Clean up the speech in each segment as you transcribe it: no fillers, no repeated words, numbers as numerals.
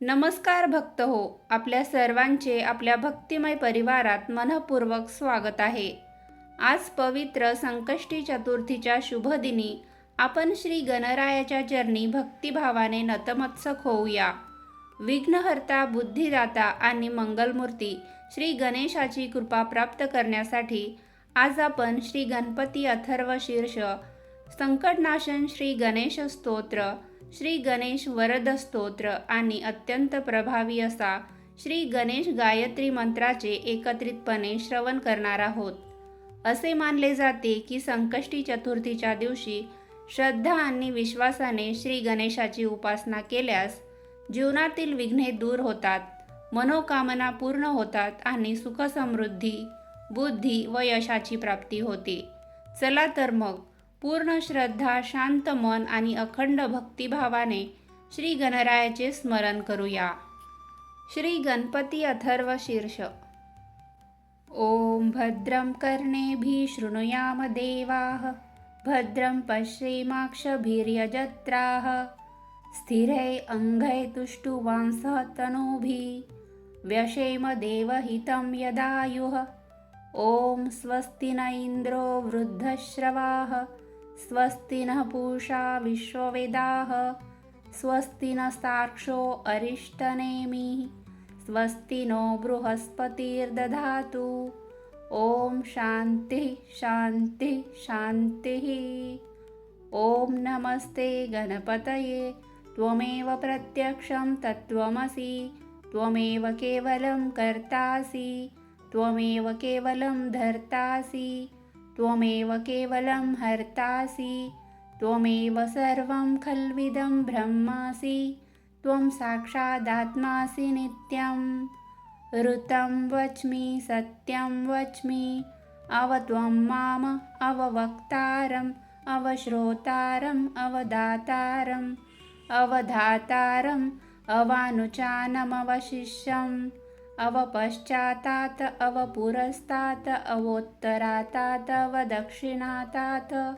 नमस्कार भक्त हो, आपल्या सर्वांचे आपल्या भक्तिमय परिवारात मनःपूर्वक स्वागत आहे. आज पवित्र संकष्टी चतुर्थीच्या शुभदिनी आपण श्री गणरायाच्या चरणी भक्तिभावाने नतमस्तक होऊया. विघ्नहर्ता, बुद्धिदाता आणि मंगलमूर्ती श्री गणेशाची कृपा प्राप्त करण्यासाठी आज आपण श्री गणपती अथर्व शीर्ष, संकटनाशन श्री गणेश स्तोत्र, श्री गणेश वरद स्तोत्र आणि अत्यंत प्रभावी असा श्री गणेश गायत्री मंत्राचे एकत्रितपणे श्रवण करणार आहोत. असे मानले जाते की संकष्टी चतुर्थीच्या दिवशी श्रद्धा आणि विश्वासाने श्री गणेशाची उपासना केल्यास जीवनातील विघ्ने दूर होतात, मनोकामना पूर्ण होतात आणि सुखसमृद्धी, बुद्धी व यशाची प्राप्ती होते. चला तर मग पूर्ण श्रद्धा, शांत मन आणि अखंड भक्तिभावाने श्री गणरायाचे स्मरण करूया. श्री गणपती अथर्व शीर्ष. ओम भद्रं कर्णेभिः शृणुयाम देवाः, भद्रं पश्येमाक्षभिर्यजत्राः, स्थिरै अंगै तुष्टुवांसः तनूभिः, व्यशेम देवहितं यदायुः. ओम स्वस्ति न इंद्रो वृद्धश्रवाः, स्वस्ति नः पूषा विश्ववेदाः, स्वस्ति नस्तार्क्ष्यो अरिष्टनेमिः, स्वस्ति नो बृहस्पतिर्दधातु. ओम शांति शांति शांतिः. ओम नमस्ते गणपतये, त्वमेव प्रत्यक्षं तत्त्वमसि, त्वमेव केवलं कर्तासि, त्वमेव केवलं धर्तासि, त्वमेव केवलं हर्तासि, त्वमेव सर्वं खल्विदं ब्रह्मासि, त्वं साक्षादात्मासि नित्यं. ऋतं वच्मि सत्यं वच्मि, अवत्वं माम अववक्तारम् अवश्रोतारम् अवदातारम् अवधातारम् अवानुचानमवशिष्यम् अवपश्चातात अवपुरस्तात अवोत्तरातात अवदक्षिणातात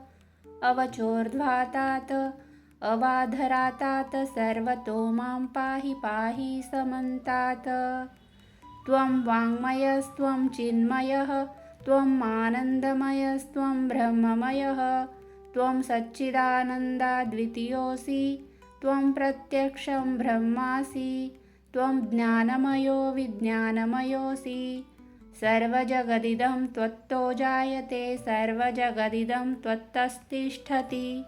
अवचोर्ध्वातात अवाधरातात सर्वतो मां पाहि पाहि समन्तात्. त्वं वाङ्मयस्त्वं चिन्मयः, त्वं आनन्दमयस्त्वं ब्रह्ममयः, त्वं सच्चिदानन्दाद्वितीयोऽसि, त्वं प्रत्यक्षं ब्रह्मासि, त्वं ज्ञानमयो विज्ञानमयोऽसि. सर्वजगदिदं त्वत्तो जायते, सर्वजगदिदं त्वत्तस्तिष्ठति,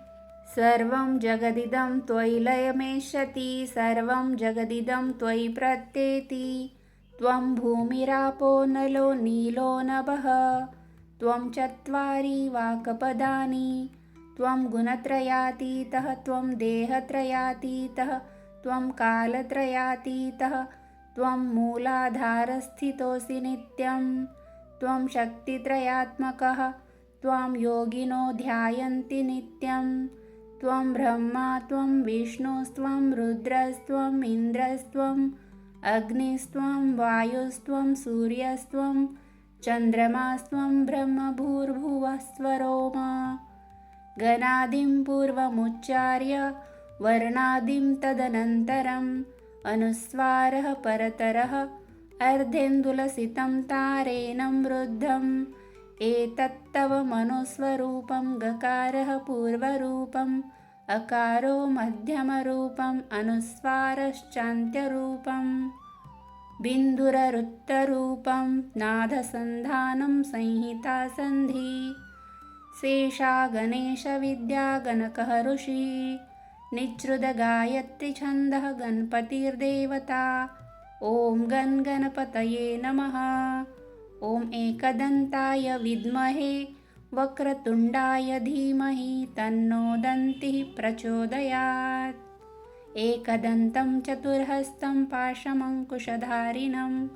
सर्वं जगदिदं त्वयि लयमेष्यति, सर्वं जगदिदं त्वयि प्रत्येति. त्वं भूमिरापो नलो नीलो नभः, त्वं चत्वारि वाक्पदानि, त्वं गुणत्रयातीतः, त्वं देहत्रयातीतः, त्वं कालत्रयातीतः, त्वं मूलाधारस्थितोऽसि नित्यं. त्वं शक्तित्रयात्मकः, त्वां योगिनो ध्यायन्ति नित्यं. त्वं ब्रह्मा, त्वं विष्णुस्त्वं रुद्रस्त्वम् इन्द्रस्त्वम् अग्निस्त्वं वायुस्त्वं सूर्यस्त्वं चन्द्रमास्त्वं ब्रह्म भूर्भुवः स्वरोम. गणादिं पूर्वमुच्चार्य वर्णादिं तदनन्तरम् अनुस्वारः परतरः अर्धेन्दुलसितं तारेणं रुद्धम्. एतत्तव मनुस्वरूपं गकारः पूर्वरूपम्, अकारो मध्यमरूपम्, अनुस्वारश्चान्त्यरूपम्, बिन्दुररुत्तरूपं, नादसन्धानं संहितासन्धि. शेषा गणेशविद्या गणकः ऋषिः, निच्छ्रुतगायत्री छन्दः गणपतिर्देवता. ॐ गण गणपतये नमः. ॐ एकदन्ताय विद्महे वक्रतुण्डाय धीमहि तन्नो दन्तिः प्रचोदयात्. एकदन्तं चतुर्हस्तं पाशमङ्कुशधारिणं,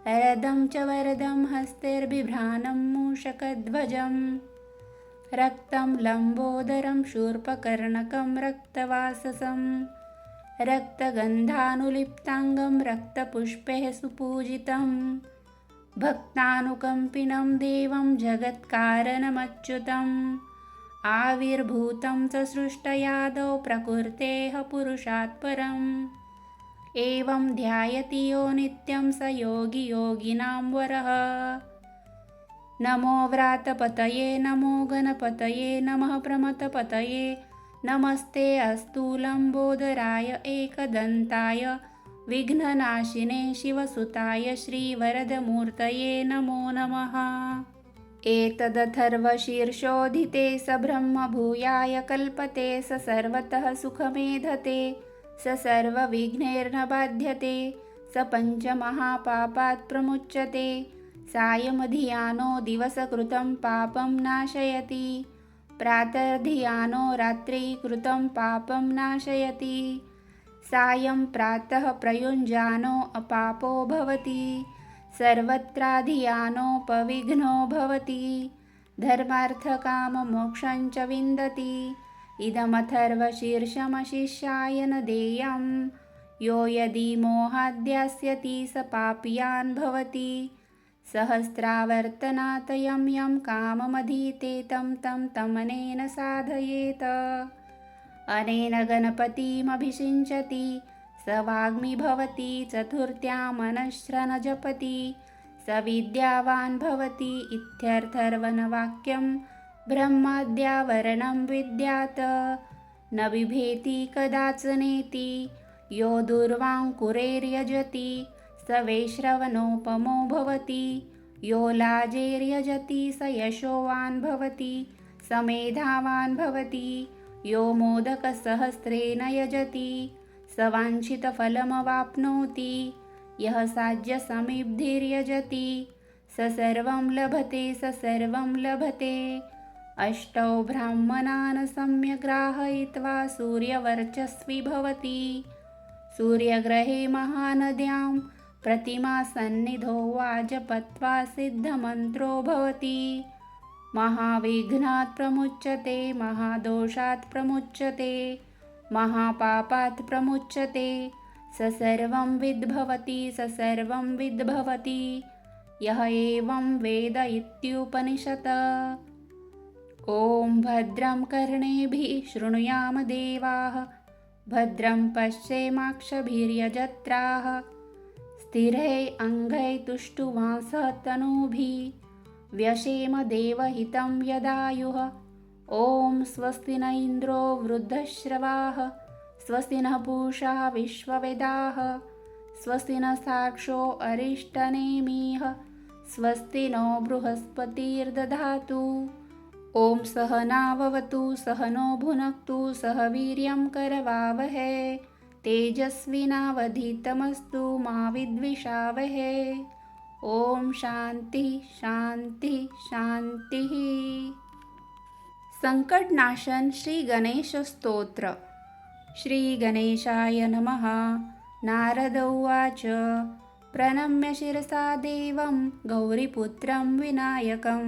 रदं च वरदं हस्तैर्बिभ्राणं मूषकध्वजम्, रक्तं लम्बोदरं शूर्पकर्णकं रक्तवाससं, रक्तगन्धानुलिप्ताङ्गं रक्तपुष्पैः सुपूजितं, भक्तानुकम्पिनं देवं जगत्कारणमच्युतम्. आविर्भूतं च सृष्टयादौ प्रकृतेः पुरुषात् परम्, एवं ध्यायति यो नित्यं स योगी योगिनां वरः। नमो व्रातपतये नमो गणपतये नमः प्रमथपतये नमस्ते अस्तु लम्बोदराय एकदन्ताय विघ्ननाशिने शिवसुताय श्रीवरदमूर्तये नमो नमः। एतदथर्वशीर्षोऽधिते स ब्रह्मभूयाय कल्पते स सर्वतः सुखमेधते स सर्वविघ्नैर्न बाध्यते स पञ्चमहापापात् प्रमुच्यते सायमधियानो दिवसकृतं पापं नाशयति प्रातर्धियानो रात्रिकृतं पापं नाशयति सायं प्रातः प्रयुञ्जानो अपापो भवति सर्वत्राधियानोपविघ्नो भवति धर्मार्थकाममोक्षं च विन्दति इदमथर्वशीर्षमशिष्याय न देयं यो यदि मोहाद्यास्यति स पापीयान् भवति सहस्रावर्तनात् यं काममधीते तं तमनेन साधयेत अनेन गणपतिमभिषिञ्चति स वाग्मी भवति चतुर्थ्यां मनश्रन जपति स विद्यावान् भवति इत्यर्थर्वणवाक्यं ब्रह्माद्यावरणं विद्यात् न बिभेति कदाचनेति यो दुर्वाङ्कुरैर्यजति स वैश्रवणोपमो भवति यो लाजैर्यजति स यशोवान् भवति स मेधावान् भवति यो मोदकसहस्रेण यजति स वाञ्छितफलमवाप्नोति यः साज्यसमिद्धिर्यजति स सर्वं लभते स सर्वं लभते अष्टौ ब्राह्मणान् सम्यग्राहयित्वा सूर्यवर्चस्वी भवति सूर्यग्रहे महानद्यां प्रतिमासन्निधौ वा जपत्वा सिद्धमन्त्रो भवति महाविघ्नात् प्रमुच्यते महादोषात् प्रमुच्यते महापापात् प्रमुच्यते स सर्वं विद्भवति स सर्वं विद्भवति यः एवं वेद इत्युपनिषत्। ॐ भद्रं कर्णेभिः शृणुयाम देवाः भद्रं पश्येमाक्षभिर्यजत्राः स्थिरैः अङ्गैः तुष्टुवांसः तनूभिः व्यशेम देवहितं यदायुः। ॐ स्वस्ति न इन्द्रो वृद्धश्रवाः स्वस्ति नः पूषा विश्ववेदाः स्वस्ति न साक्षो अरिष्टनेमिः स्वस्ति नो बृहस्पतिर्दधातु। ॐ सहनाववतु सहनो भुनक्तु सह वीर्यं करवावहै तेजस्विनावधीतमस्तु मा विद्विषावहै। ॐ शांति शांति शांतिः। संकटनाशन श्री गणेश स्तोत्र। श्री गणेशाय नमः। नारद उवाच प्रणम्य शिरसा देवं गौरीपुत्रं विनायकं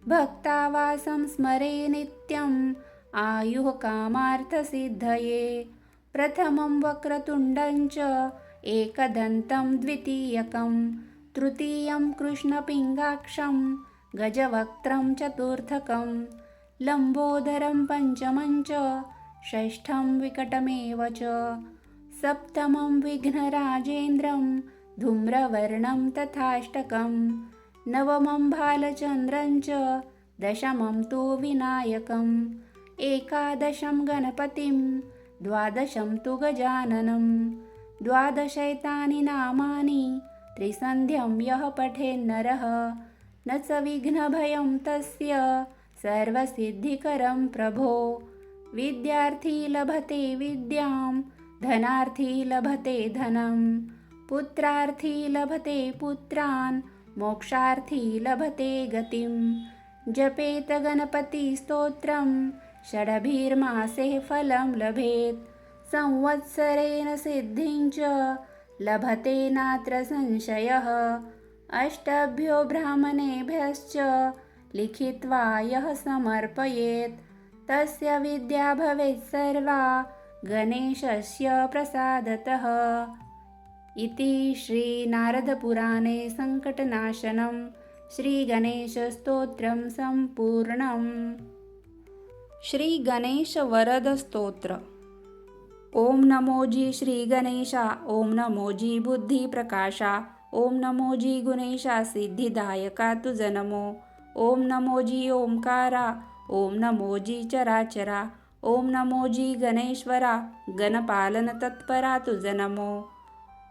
भक्तावासं स्मरे नित्यम् आयुः कामार्थसिद्धये। प्रथमं वक्रतुण्डं च एकदन्तं द्वितीयकं तृतीयं कृष्णपिङ्गाक्षं गजवक्त्रं चतुर्थकं लम्बोदरं पञ्चमं च षष्ठं विकटमेव च सप्तमं विघ्नराजेन्द्रं धूम्रवर्णं तथाष्टकं नवमं भालचन्द्रं च दशमं तु विनायकम् एकादशं गणपतिं द्वादशं तु गजाननं द्वादशैतानि नामानि त्रिसन्ध्यं यः पठेन्नरः न च विघ्नभयं तस्य सर्वसिद्धिकरं प्रभो। विद्यार्थी लभते विद्यां धनार्थी लभते धनं पुत्रार्थी लभते पुत्रान् मोक्षार्थी लभते गतिं। जपेत गणपतिस्तोत्रं षडभिर्मासे फलं लभेत् संवत्सरेण सिद्धिं च लभते नात्र संशयः। अष्टभ्यो ब्राह्मणेभ्यश्च लिखित्वा यः समर्पयेत् तस्य विद्या भवेत् सर्वा गणेशस्य प्रसादतः। इति श्रीनारदपुराणे संकटनाशनं श्रीगणेशस्तोत्रं सम्पूर्णम्। श्रीगणेशवरदस्तोत्र। ओम नमो जी श्री गणेशा, ओम नमो जी बुद्धी प्रकाशा, ओम नमो जी गुणेशा सिद्धिदायका तुझ नमो. ओम नमो जी ओंकारा, ओम नमो जी चराचरा, ओम नमो जी गणेश्वरा, गणपालन तत्परा तुझ नमो.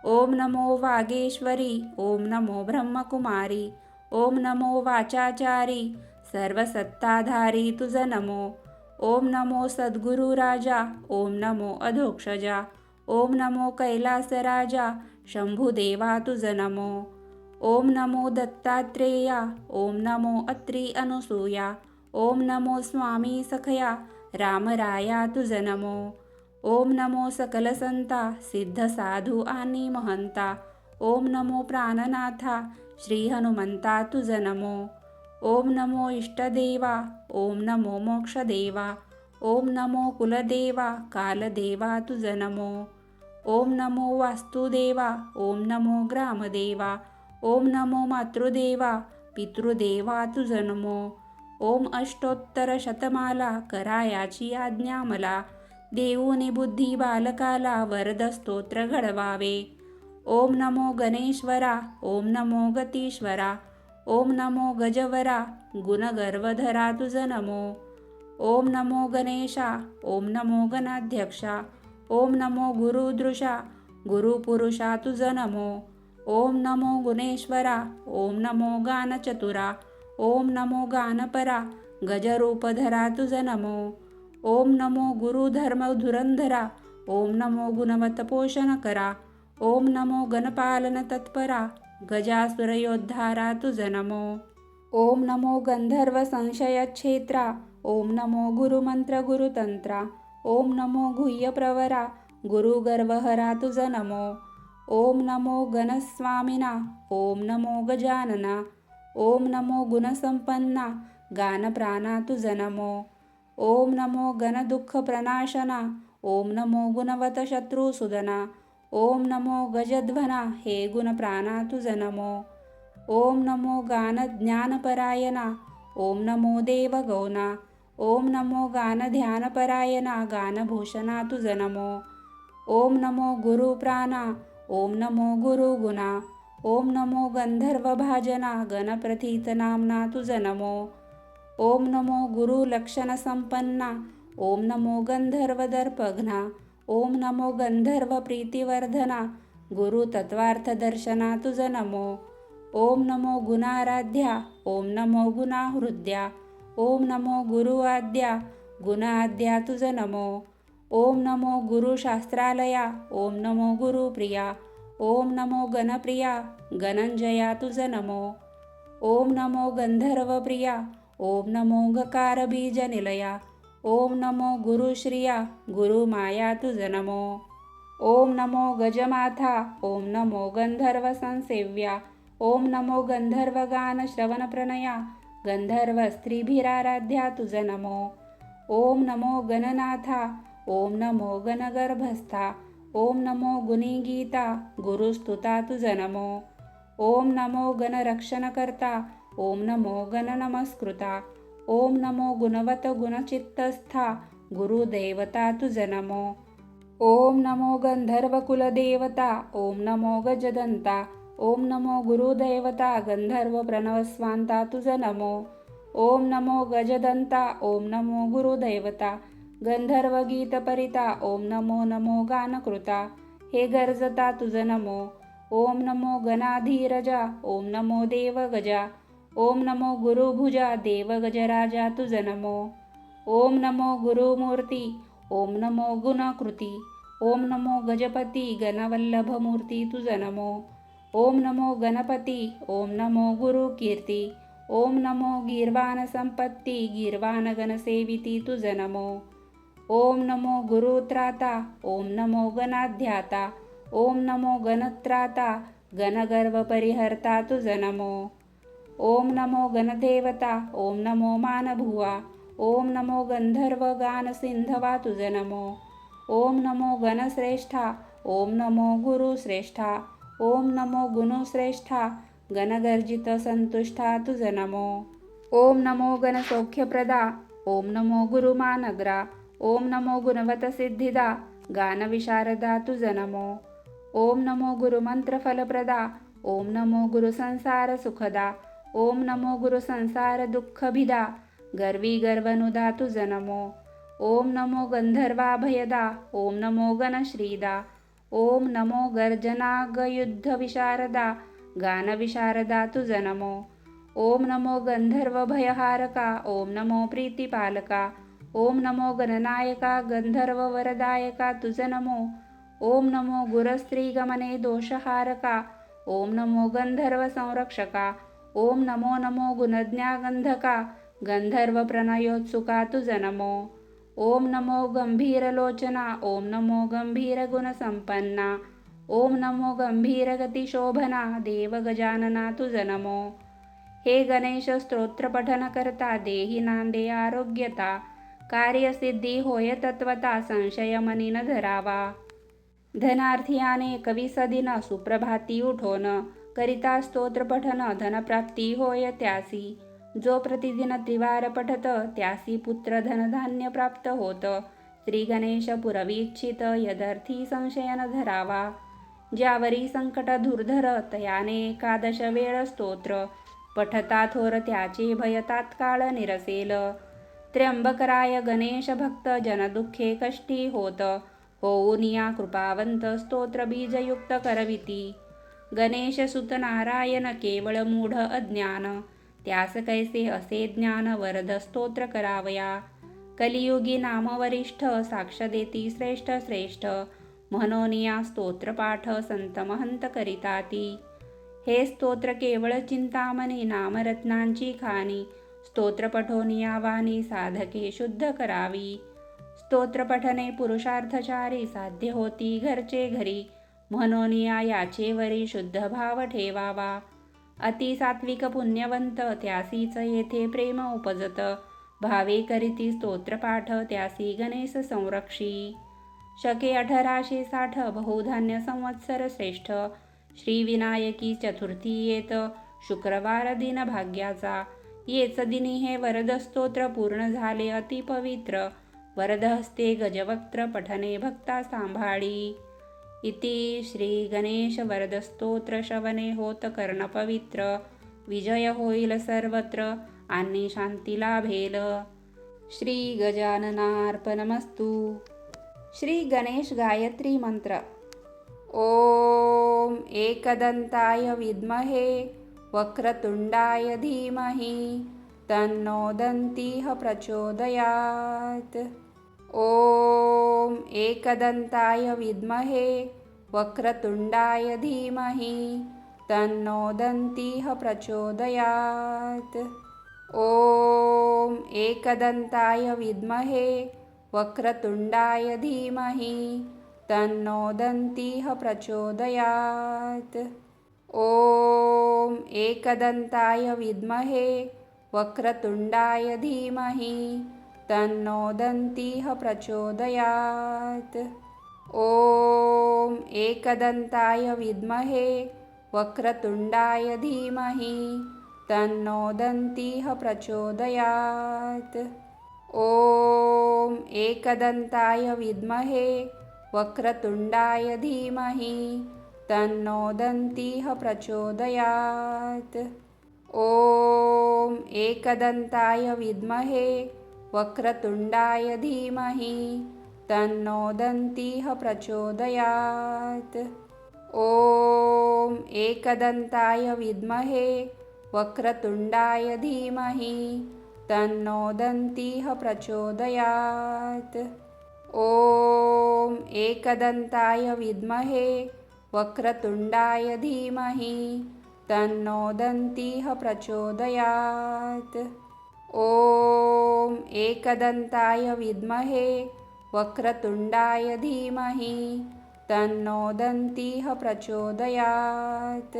ओम नमो वागेश्वरी, ओम नमो ब्रह्मकुमारी, ओम नमो वाचाचारी, सर्वसत्ताधारी तुझ नमो. ओम नमो सद्गुरु राजा, ओम नमो अधोक्षजा, ओम नमो कैलासराजा, शंभुदेवा तुझ नमो. ओम नमो दत्तात्रेया, ओम नमो अत्री अनुसूया, ओम नमो स्वामी सखया, रामराया तुझ नमो. ओम नमो सकल संता, सिद्ध साधू आणि महंता, ओम नमो प्राणनाथा, श्री हनुमंता तुझ नमो. ओम नमो इष्टदेवा, ओम नमो मोक्षदेवा, ओम नमो कुलदेवा, कालदेवा तुझ नमो. ओम नमो वास्तुदेवा, ओम नमो ग्रामदेवा, ओम नमो मातृदेवा, पितृदेवा तुझ नमो. ओम अष्टोत्तर शतमाला करायाची आज्ञा मला, देऊनी बुद्धी बालकाला वरद स्तोत्र घडवावे. ओम नमो गणेश्वरा, ओम नमो गतीश्वरा, ओम नमो गजवरा, गुणगर्वधरा तुझ नमो. ओम नमो गणेशा, ओम नमो गणाध्यक्षा, ओम नमो गुरुदृशा, गुरुपुरुषा तुझ नमो. ओम नमो गुणेश्वरा, ओम नमो गानचतुरा, ओम नमो गानपरा, गजरूपधरा तुझ नमो. ओम नमो गुरुधर्म धुरंधरा, ओम नमो गुणवत पोषण करा, ओम नमो गणपालन तत्परा, गजासुरयोद्धारा तुझ नमो. ओम नमो गंधर्व संशयच्छेत्रा, ओम नमो गुरुमंत्र गुरुतंत्रा, ओम नमो गुह्यप्रवरा, गुरुगर्वहरा तुझ नमो. ओम नमो गणस्वामिना, ओम नमो गजानना, ओम नमो गुणसंपन्ना, गानप्राणा तुझ नमो. ओम नमो गणदुःख प्रणाशना, ओम नमो गुणवत शत्रुसूदना, ओम नमो गजध्वना, हे गुणप्राणा तुझ नमो. ओम नमो गानज्ञानपरायणा, ओम नमो देवगौना, ओम नमो गानध्यानपरायणा, गानभूषणा तुझ नमो. ओम नमो गुरुप्राणा, ओम नमो गुरुगुणा, ओम नमो गंधर्वभाजना, गणप्रथित नामना तुझ नमो. ओम नमो गुरुलक्षणसंपन्ना, ओम नमो गंधर्वदर्पघ्ना, ओम नमो गंधर्व प्रीतिवर्धना, गुरुतत्वार्थदर्शना तुझ नमो. ओम नमो गुणाराध्या, ओम नमो गुणाहृद्या, ओम नमो गुरुआद्या, गुणाद्या तुझ नमो. ओम नमो गुरुशास्त्रालया, ओम नमो गुरुप्रिया, ओम नमो गणप्रिया, गणंजया तुझ नमो. ओम नमो गंधर्वप्रिया, ओम नमो गकारबीजनिलया, ओम नमो गुरुश्रिया, गुरुमाया तुझ नमो. ओम नमो गजमाथा, ओम नमो गंधर्व संसेव्या, ओम नमो गंधर्वगान श्रवणप्रणया, गंधर्व स्त्रीभिराराध्या तुझ नमो. ओम नमो गणनाथा, ओम नमो गणगर्भस्था, ओम नमो गुणीगीता, गुरुस्तुता तुझ नमो. ओम नमो गणरक्षणकर्ता, ओम नमो गणनमस्कृता, ओम नमो गुणवत गुणचित्तस्था, गुरुदेवता तुझ नमो. ओम नमो गंधर्वकुलदेवता, ओम नमो गजदंता, ओम नमो गुरुदेवता, गंधर्व प्रणवस्वांता तुझ नमो. ओम नमो गजदंता, ओम नमो गुरुदेवता, गंधर्व गीतपरिता, ओम नमो नमो गानकृता, हे गर्जता तुझ नमो. ओम नमो गणाधीरजा, ओम नमो देवगजा, ओम नमो गुरुभुजा, देवगजराजा तुझ नमो. ओम नमो गुरुमूर्ती, ओम नमो गुणकृती, ओम नमो गजपती, गणवल्लभमूर्ती तुझ नमो. ओम नमो गणपती, ओम नमो गुरुकीर्ती, ओम नमो गीर्वाण संपत्ती, गीर्वाण गणसेविती तुझ नमो. ओम नमो गुरुत्राता, ओम नमो गणाध्याता, ओम नमो गणत्राता, गणगर्व परिहर्ता तुझ नमो. ओम नमो गणदेवता, ओम नमो मानभुवा, ओम नमो गंधर्व गानसिंधवा तुझ नमो. ओम नमो गणश्रेष्ठा, ओम नमो गुरुश्रेष्ठा, ओम नमो गुणश्रेष्ठा, गणगर्जित संतुष्टा तुझ नमो. ओम नमो गणसौख्यप्रदा, ओम नमो गुरुमानग्रा, ओम नमो गुणवत सिद्धिदा, गानविशारदा तुझ नमो. ओम नमो गुरुमंत्र फलप्रदा. ओम नमो गुरु संसार सुखदा. ओम नमो गुरु संसार दुःखभिदा. गर्वी गर्वनुदा तुझ नमो. ओम नमो गंधर्वाभयदा. ओम नमो गणश्रीदा. ओम नमो गर्जनागयुद्ध विशारदा. गानविशारदा तुझ नमो. ओम नमो गंधर्वभयहारका. ओम नमो प्रीतिपालका. ओम नमो गणनायका गंधर्ववरदायका तुझ नमो. ओम नमो गुरस्त्रीगमने दोषहारका. ओम नमो गंधर्व संरक्षका. ओम नमो नमो गुणज्ञागंधका. गंधर्व प्रणयोत्सुका तुझ नमो. ओम नमो गंभीरलोचना. ओम नमो गंभीर गुणसंपन्ना. ओम नमो गंभीर गतिशोभना. देव गजानना तुझ नमो. हे गणेश स्तोत्र पठन करता. देही नांदे आरोग्यता. कार्यसिद्धी होय तत्वता. संशय मनी न धरावा. धनार्थी अनेक विसदिन. सुप्रभाती उठोन करिता स्तोत्र पठन. धनप्राप्ती होय त्यासी. जो प्रतिदिन त्रिवार पठत. त्यासी पुत्र धनधान्य प्राप्त होत. श्री गणेश पुरवीक्षित. यदर्थी संशय न धरावा. ज्यावरी संकट दुर्धर. तयाने एकादश वेळ स्तोत्र पठता थोर. त्याचे भय तात्काळ निरसेल. त्र्यंबकराय गणेश भक्त. जनदुःखे कष्टी होत. होऊन या कृपावंत. स्तोत्र बीजयुक्त करविती. गणेश सुत नारायण. केवळ मूढ अज्ञान. त्यास कैसे असे ज्ञान. वरद स्तोत्र करावया. कलियुगी नाम वरिष्ठ. साक्ष देती श्रेष्ठ श्रेष्ठ. म्हणून या स्तोत्रपाठ संत महंत करिताती. हे स्तोत्र केवळ चिंतामणी. नामरत्नांची खाणी. स्तोत्र पठोन या वाणी. साधके शुद्ध करावी. स्तोत्र पठने पुरुषार्थचारी. साध्य होती घरचे घरी. म्हणून याचे वरी शुद्ध भाव ठेवावा. अति सात्विक पुण्यवंत. त्यासीच येथे प्रेम उपजत. भावे करीती स्तोत्रपाठ. त्यासी गणेश संरक्षी. शके 1860. बहुधान्य संवत्सर श्रेष्ठ. श्री विनायकी चतुर्थी येत. शुक्रवार दिन भाग्याचा. येच दिनी हे वरद स्तोत्र पूर्ण झाले अति पवित्र. वरद हस्ते गजवक्त्र. पठने भक्ता सांभाळी. इति श्री गणेश वरद स्तोत्र श्रवणे होत कर्ण पवित्र. विजय होईल सर्वत्र आणि शांती लाभेल. श्री गजाननार्पणमस्तु. श्री गणेश गायत्री मंत्र. ओम एकदंताय विद्महे वक्रतुंडाय धीमहि तन्नो दन्तिः प्रचोदयात्. ओम एकदंताय विद्महे वक्रतुंडाय धीमहि तन्नो दन्तिः प्रचोदयात्. ओम एकदंताय विद्महे वक्रतुंडाय धीमहि तन्नो दन्तिः प्रचोदयात्. ओम एकदंताय विद्महे वक्रतुंडाय धीमहि तन्नो दन्तिः प्रचोदयात्. ओम एकदंताय विद्महे वक्रतुंडाय धीमहि तन्नो दन्तिः प्रचोदयात्. ओम एकदंताय विद्महे वक्रतुंडाय धीमहि तन्नो दन्तिः प्रचोदयात्. ओम एकदंताय विद्महे वक्रतुंडाय धीमहि तन्नो दन्तिः प्रचोदयात्. ओम एकदंताय विद्महे वक्रतुंडाय धीमहि तन्नो दन्तिः प्रचोदयात्. ओम एकदंताय विद्महे वक्रतुंडाय धीमहि तन्नो दन्तिः प्रचोदयात्. ओम एकदंताय विद्महे वक्रतुंडाय धीमहि तन्नो दन्तिः प्रचोदयात्.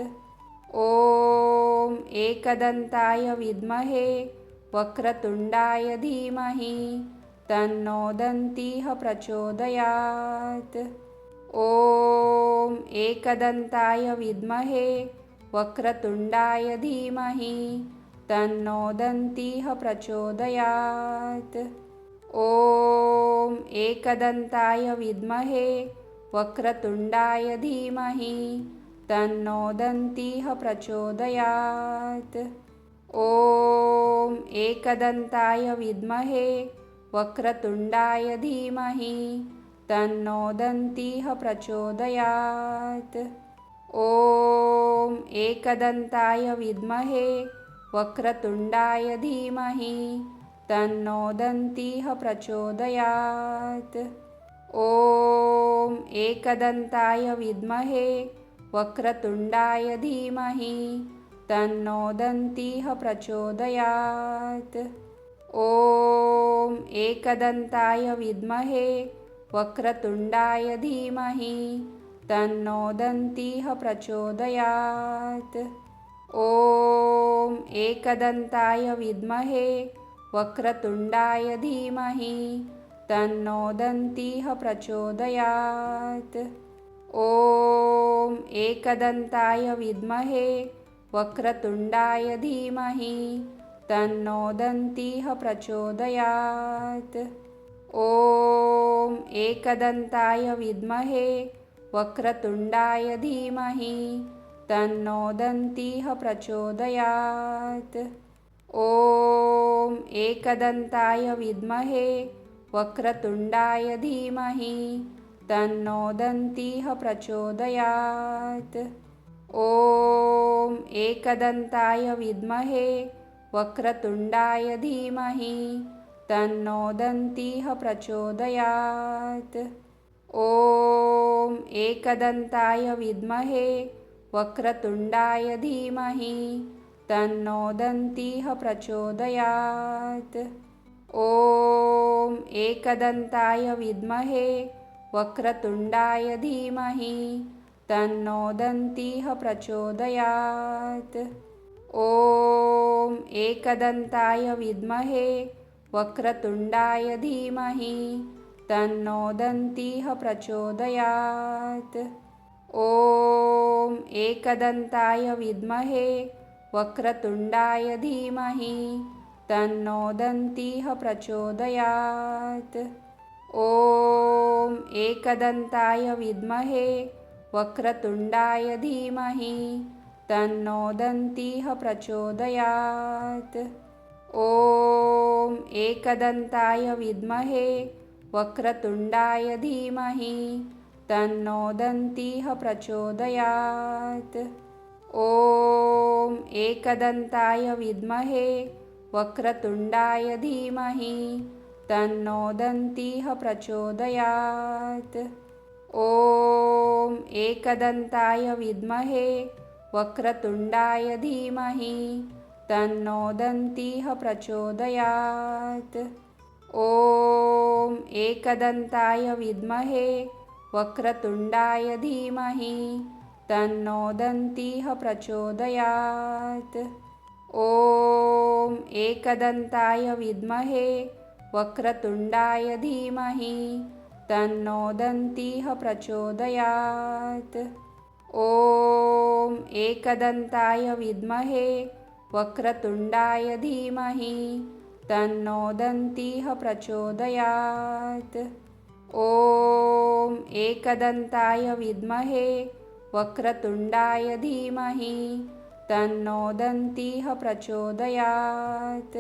ओम एकदंताय विद्महे वक्रतुंडाय धीमहि तन्नो दन्तिः प्रचोदयात्. ओम एकदंताय विद्महे वक्रतुंडाय धीमहि तन्नो दन्तिः प्रचोदयात्. ॐ एकदन्ताय विद्महे वक्रतुण्डाय धीमहि तन्नो दन्तिः प्रचोदयात्। ॐ एकदन्ताय विद्महे वक्रतुण्डाय धीमहि तन्नो दन्तिः प्रचोदयात्। ॐ एकदन्ताय विद्महे वक्रतुण्डाय धीमहि तन्नो दन्तिः प्रचोदयात्। ॐ एकदन्ताय विद्महे वक्रतुण्डाय धीमहि तन्नो दन्तिः प्रचोदयात्। ॐ एकदन्ताय विद्महे वक्रतुण्डाय धीमहि तन्नो दन्तिः प्रचोदयात्। ॐ एकदन्ताय विद्महे वक्रतुण्डाय धीमहि तन्नो दन्तिः प्रचोदयात्। ॐ एकदन्ताय विद्महे वक्रतुण्डाय धीमहि तन्नो दन्तिः प्रचोदयात्। ॐ एकदन्ताय विद्महे वक्रतुण्डाय धीमहि तन्नो दन्तिः प्रचोदयात्। ॐ एकदन्ताय विद्महे वक्रतुण्डाय धीमहि तन्नो दन्तिः प्रचोदयात्। ॐ एकदन्ताय विद्महे वक्रतुण्डाय धीमहि तन्नो दन्तिः प्रचोदयात्। ॐ एकदन्ताय विद्महे वक्रतुण्डाय धीमहि तन्नो दन्तिः प्रचोदयात्। ॐ एकदन्ताय विद्महे वक्रतुण्डाय धीमहि तन्नो दन्तिः प्रचोदयात्। ॐ एकदन्ताय विद्महे वक्रतुण्डाय धीमहि तन्नो दन्तिः प्रचोदयात्। ॐ एकदन्ताय विद्महे वक्रतुण्डाय धीमहि तन्नो दन्तिः प्रचोदयात्। ॐ एकदन्ताय विद्महे वक्रतुण्डाय धीमहि तन्नो दन्तिः प्रचोदयात्। ॐ एकदन्ताय विद्महे वक्रतुण्डाय धीमहि तन्नो दन्तिः प्रचोदयात्। ॐ एकदन्ताय विद्महे वक्रतुण्डाय धीमहि तन्नो दन्तिः प्रचोदयात्। ॐ एकदन्ताय विद्महे वक्रतुण्डाय धीमहि तन्नो दन्तिः प्रचोदयात्। ॐ एकदन्ताय विद्महे वक्रतुण्डाय धीमहि तन्नो दन्तिः प्रचोदयात्। ॐ एकदन्ताय विद्महे वक्रतुण्डाय धीमहि तन्नो दन्तिः प्रचोदयात्। ॐ एकदन्ताय विद्महे वक्रतुण्डाय धीमहि तन्नो दन्तिः प्रचोदयात्। ॐ एकदन्ताय विद्महे वक्रतुण्डाय धीमहि तन्नो दन्तिः प्रचोदयात्।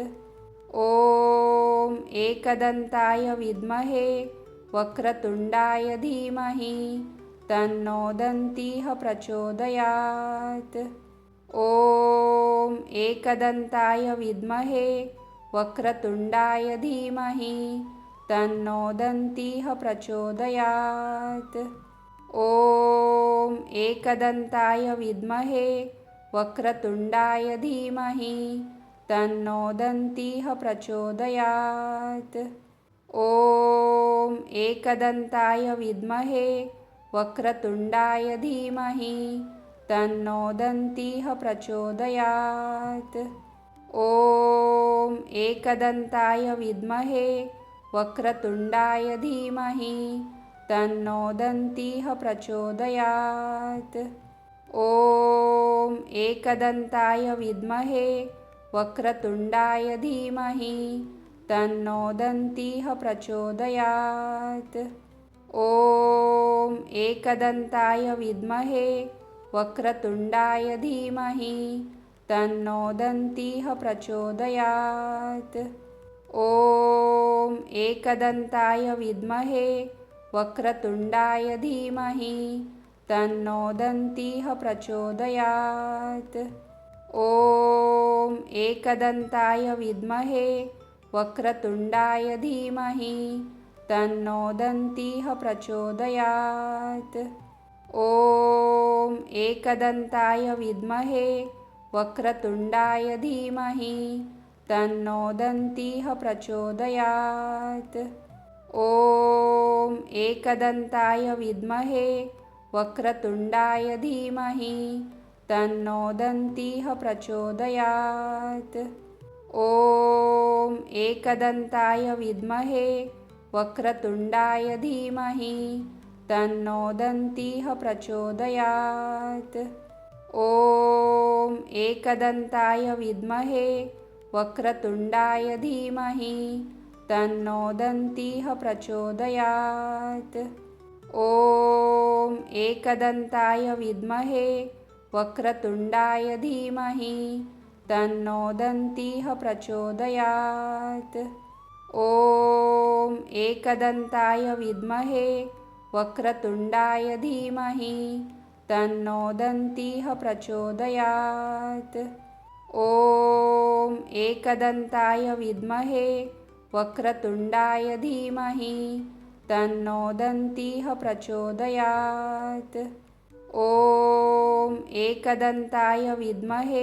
ॐ एकदन्ताय विद्महे वक्रतुण्डाय धीमहि तन्नो दन्तिः प्रचोदयात्। ॐ एकदन्ताय विद्महे वक्रतुण्डाय धीमहि तन्नो दन्तिः प्रचोदयात्। ॐ एकदन्ताय विद्महे वक्रतुण्डाय धीमहि तन्नो दन्तिः प्रचोदयात्। ॐ एकदन्ताय विद्महे वक्रतुण्डाय धीमहि तन्नो दन्तिः प्रचोदयात्। ॐ एकदन्ताय विद्महे वक्रतुण्डाय धीमहि तन्नो दन्तिः प्रचोदयात्। ॐ एकदन्ताय विद्महे वक्रतुण्डाय धीमहि तन्नो दन्तिः प्रचोदयात्। ॐ एकदन्ताय विद्महे वक्रतुण्डाय धीमहि तन्नो दन्तिः प्रचोदयात्। ॐ एकदन्ताय विद्महे वक्रतुण्डाय धीमहि तन्नो दन्तिः प्रचोदयात्। ॐ एकदन्ताय विद्महे वक्रतुण्डाय धीमहि तन्नो दन्तिः प्रचोदयात्। ॐ एकदन्ताय विद्महे वक्रतुण्डाय धीमहि तन्नो दन्तिः प्रचोदयात्। ॐ एकदन्ताय विद्महे वक्रतुण्डाय धीमहि तन्नो दन्तिः प्रचोदयात्। ॐ एकदन्ताय विद्महे वक्रतुण्डाय धीमहि तन्नो दन्तिः प्रचोदयात्। ॐ एकदन्ताय विद्महे वक्रतुण्डाय धीमहि तन्नो दन्तिः प्रचोदयात्। ॐ एकदन्ताय विद्महे वक्रतुण्डाय धीमहि तन्नो दन्तिः प्रचोदयात्। ॐ एकदन्ताय विद्महे वक्रतुण्डाय धीमहि तन्नो दन्तिः प्रचोदयात्। ॐ एकदन्ताय विद्महे वक्रतुण्डाय धीमहि तन्नो दन्तिः प्रचोदयात्। ॐ एकदन्ताय विद्महे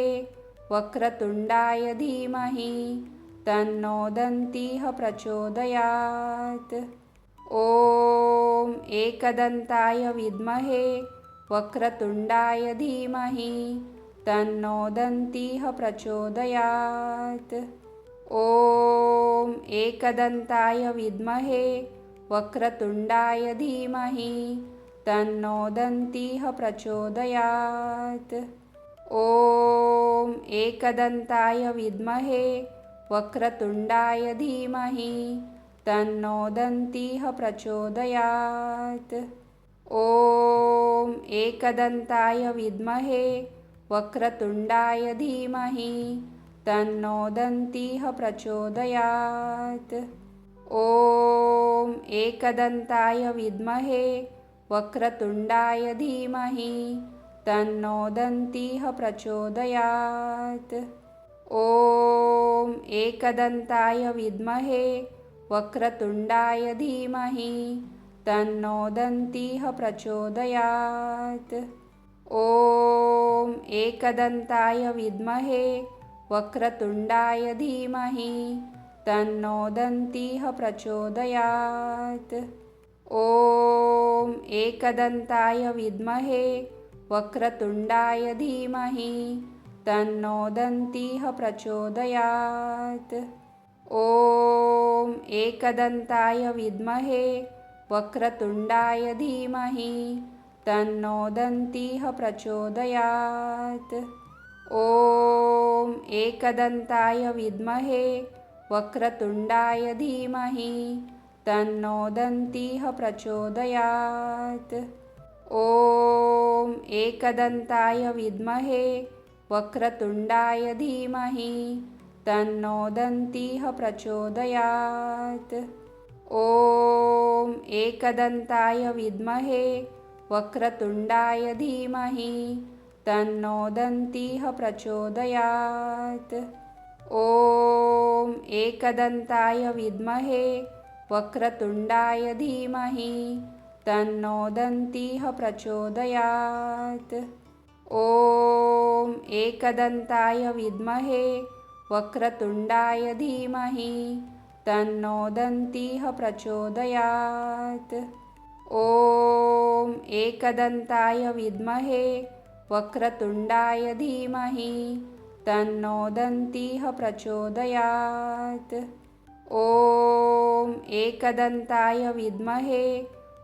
वक्रतुण्डाय धीमहि तन्नो दन्तिः प्रचोदयात्। ॐ एकदन्ताय विद्महे वक्रतुण्डाय धीमहि तन्नो दन्तिः प्रचोदयात्। ॐ एकदन्ताय विद्महे वक्रतुण्डाय धीमहि तन्नो दन्तिः प्रचोदयात्। ॐ एकदन्ताय विद्महे वक्रतुण्डाय धीमहि तन्नो दन्तिः प्रचोदयात्। ॐ एकदन्ताय विद्महे वक्रतुण्डाय धीमहि तन्नो दन्तिः प्रचोदयात्। ॐ एकदन्ताय विद्महे वक्रतुण्डाय धीमहि तन्नो दन्तिः प्रचोदयात्। ॐ एकदन्ताय विद्महे वक्रतुण्डाय धीमहि तन्नो दन्तिः प्रचोदयात्। ॐ एकदन्ताय विद्महे वक्रतुण्डाय धीमहि तन्नो दन्तिः प्रचोदयात्। ॐ एकदन्ताय विद्महे वक्रतुण्डाय धीमहि तन्नो दन्तिः प्रचोदयात्। ॐ एकदन्ताय विद्महे वक्रतुण्डाय धीमहि तन्नो दन्तिः प्रचोदयात्। ॐ एकदन्ताय विद्महे वक्रतुण्डाय धीमहि तन्नो दन्तिः प्रचोदयात्। ॐ एकदन्ताय विद्महे वक्रतुण्डाय धीमहि तन्नो दन्तिः प्रचोदयात्। ॐ एकदन्ताय विद्महे वक्रतुण्डाय धीमहि तन्नो दन्तिः प्रचोदयात्। ॐ एकदन्ताय विद्महे वक्रतुण्डाय धीमहि तन्नो दन्तिः प्रचोदयात्। ॐ एकदन्ताय विद्महे वक्रतुण्डाय धीमहि तन्नो दन्तिः प्रचोदयात्। ॐ एकदन्ताय विद्महे वक्रतुण्डाय धीमहि तन्नो दन्तिः प्रचोदयात्। ॐ एकदन्ताय विद्महे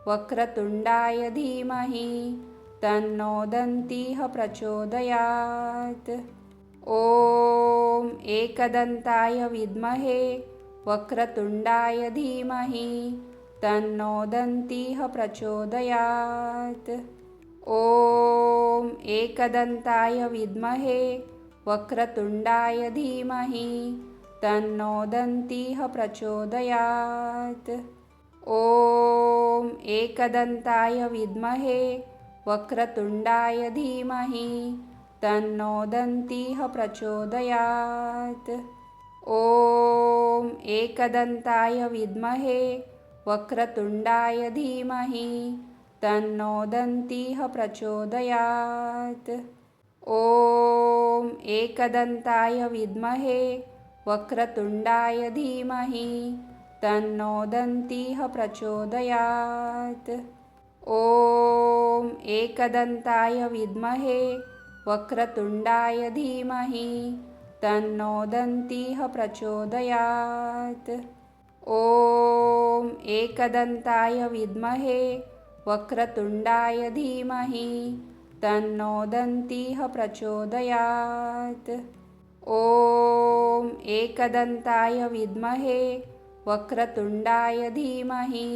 वक्रतुण्डाय धीमहि तन्नो दन्तिः प्रचोदयात्। ॐ एकदन्ताय विद्महे वक्रतुण्डाय धीमहि तन्नो दन्तिः प्रचोदयात्। ॐ एकदन्ताय विद्महे वक्रतुण्डाय धीमहि तन्नो दन्तिः प्रचोदयात्। ॐ एकदन्ताय विद्महे वक्रतुण्डाय धीमहि तन्नो दन्तिः प्रचोदयात्। ॐ एकदन्ताय विद्महे वक्रतुण्डाय धीमहि तन्नो दन्तिः प्रचोदयात्। ॐ एकदन्ताय विद्महे वक्रतुण्डाय धीमहि तन्नो दन्तिः प्रचोदयात्। ॐ एकदन्ताय विद्महे वक्रतुण्डाय धीमहि तन्नो दन्तिः प्रचोदयात्। ॐ एकदन्ताय विद्महे वक्रतुण्डाय धीमहि तन्नो दन्तिः प्रचोदयात्। ॐ एकदन्ताय विद्महे वक्रतुण्डाय धीमहि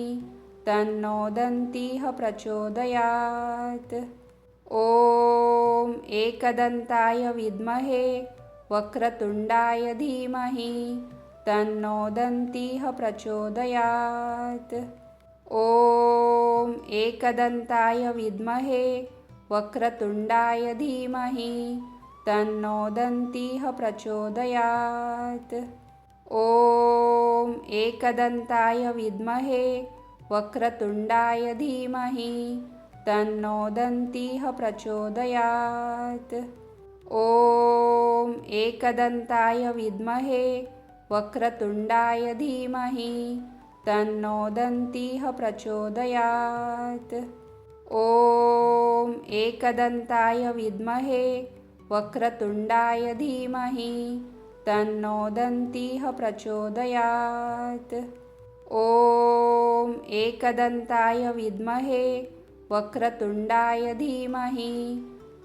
तन्नो दन्तिः प्रचोदयात्। ॐ एकदन्ताय विद्महे वक्रतुण्डाय धीमहि तन्नो दन्तिः प्रचोदयात्। ॐ एकदन्ताय विद्महे वक्रतुण्डाय धीमहि तन्नो दन्तिः प्रचोदयात्। ॐ एकदन्ताय विद्महे वक्रतुण्डाय धीमहि तन्नो दन्तिः प्रचोदयात्। ॐ एकदन्ताय विद्महे वक्रतुण्डाय धीमहि तन्नो दन्तिः प्रचोदयात्। ॐ एकदन्ताय विद्महे वक्रतुण्डाय धीमहि तन्नो दन्तिः प्रचोदयात्। ॐ एकदन्ताय विद्महे वक्रतुण्डाय धीमहि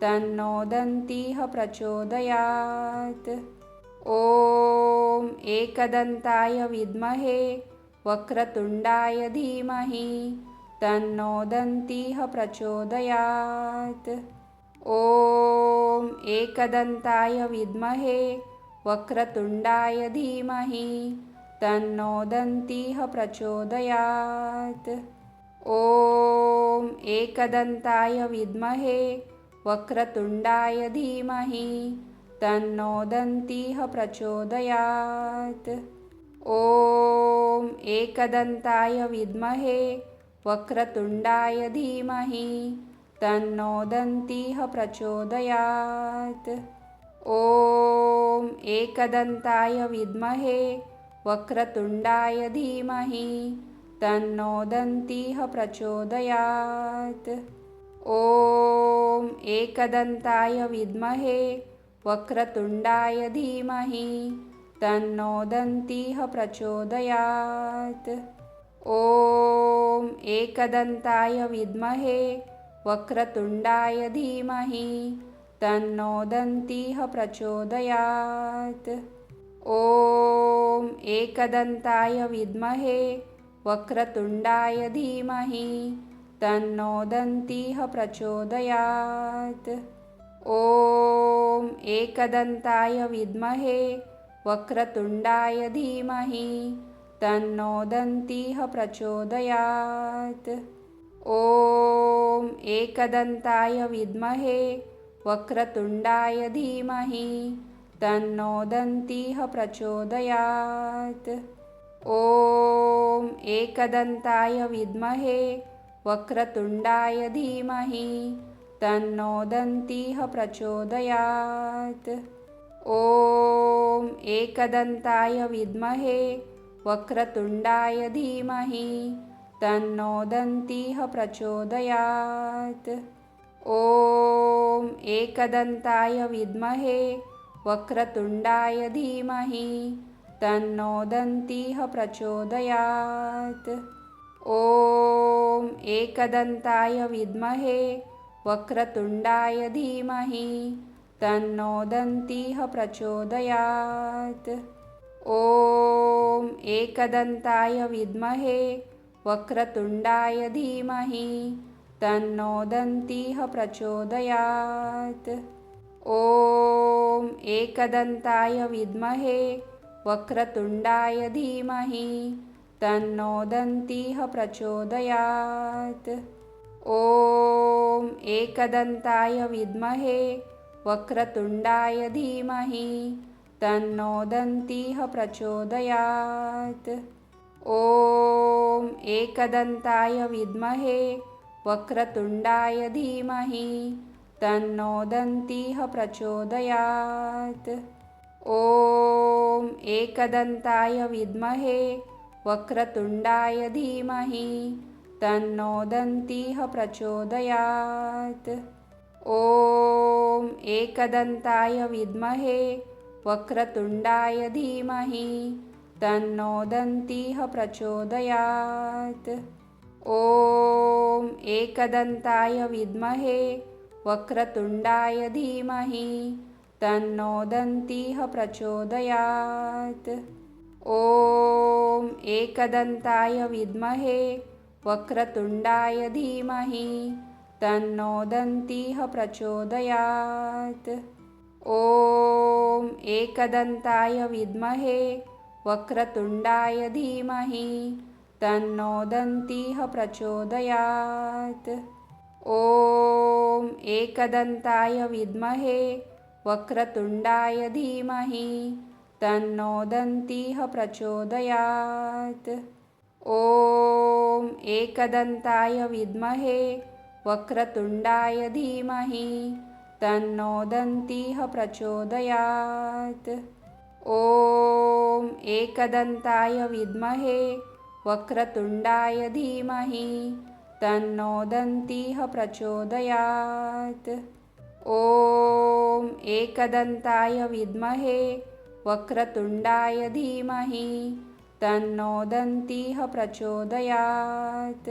तन्नो दन्तिः प्रचोदयात्। ॐ एकदन्ताय विद्महे वक्रतुण्डाय धीमहि तन्नो दन्तिः प्रचोदयात्। ॐ एकदन्ताय विद्महे वक्रतुण्डाय धीमहि तन्नो दन्तिः प्रचोदयात्। ॐ एकदन्ताय विद्महे वक्रतुण्डाय धीमहि तन्नो दन्तिः प्रचोदयात्। ॐ एकदन्ताय विद्महे वक्रतुण्डाय धीमहि तन्नो दन्तिः प्रचोदयात्। ॐ एकदन्ताय विद्महे वक्रतुण्डाय धीमहि तन्नो दन्तिः प्रचोदयात्। ॐ एकदन्ताय विद्महे वक्रतुण्डाय धीमहि तन्नो दन्तिः प्रचोदयात्। ॐ एकदन्ताय विद्महे वक्रतुण्डाय धीमहि तन्नो दन्तिः प्रचोदयात्। ॐ एकदन्ताय विद्महे वक्रतुण्डाय धीमहि तन्नो दन्तिः प्रचोदयात्। ॐ एकदन्ताय विद्महे वक्रतुण्डाय धीमहि तन्नो दन्तिः प्रचोदयात्। ॐ एकदन्ताय विद्महे वक्रतुण्डाय धीमहि तन्नो दन्तिः प्रचोदयात्। ॐ एकदन्ताय विद्महे वक्रतुण्डाय धीमहि तन्नो दन्तिः प्रचोदयात्। ॐ एकदन्ताय विद्महे वक्रतुण्डाय धीमहि तन्नो दन्तिः प्रचोदयात्। ॐ एकदन्ताय विद्महे वक्रतुण्डाय धीमहि तन्नो दन्तिः प्रचोदयात्। ॐ एकदन्ताय विद्महे वक्रतुण्डाय धीमहि तन्नो दन्तिः प्रचोदयात्। ॐ एकदन्ताय विद्महे वक्रतुण्डाय धीमहि तन्नो दन्तिः प्रचोदयात्। ॐ एकदन्ताय विद्महे वक्रतुण्डाय धीमहि तन्नो दन्तिः प्रचोदयात्। ॐ एकदन्ताय विद्महे वक्रतुण्डाय धीमहि तन्नो दन्तिः प्रचोदयात्। ॐ एकदन्ताय विद्महे वक्रतुण्डाय धीमहि तन्नो दन्तिः प्रचोदयात्। ॐ एकदन्ताय विद्महे वक्रतुण्डाय धीमहि तन्नो दन्तिः प्रचोदयात्। ॐ एकदन्ताय विद्महे वक्रतुण्डाय धीमहि तन्नो दन्तिः प्रचोदयात्। ॐ एकदन्ताय विद्महे वक्रतुण्डाय धीमहि तन्नो दन्तिः प्रचोदयात्। ॐ एकदन्ताय विद्महे वक्रतुण्डाय धीमहि तन्नो दन्तिः प्रचोदयात्। ॐ एकदन्ताय विद्महे वक्रतुण्डाय धीमहि तन्नो दन्तिः प्रचोदयात्। ॐ एकदन्ताय विद्महे वक्रतुण्डाय धीमहि तन्नो दन्तिः प्रचोदयात्। ॐ एकदन्ताय विद्महे वक्रतुण्डाय धीमहि तन्नो दन्तिः प्रचोदयात्। ॐ एकदन्ताय विद्महे वक्रतुण्डाय धीमहि तन्नो दन्तिः प्रचोदयात्। ॐ एकदन्ताय विद्महे वक्रतुण्डाय धीमहि तन्नो दन्तिः प्रचोदयात्।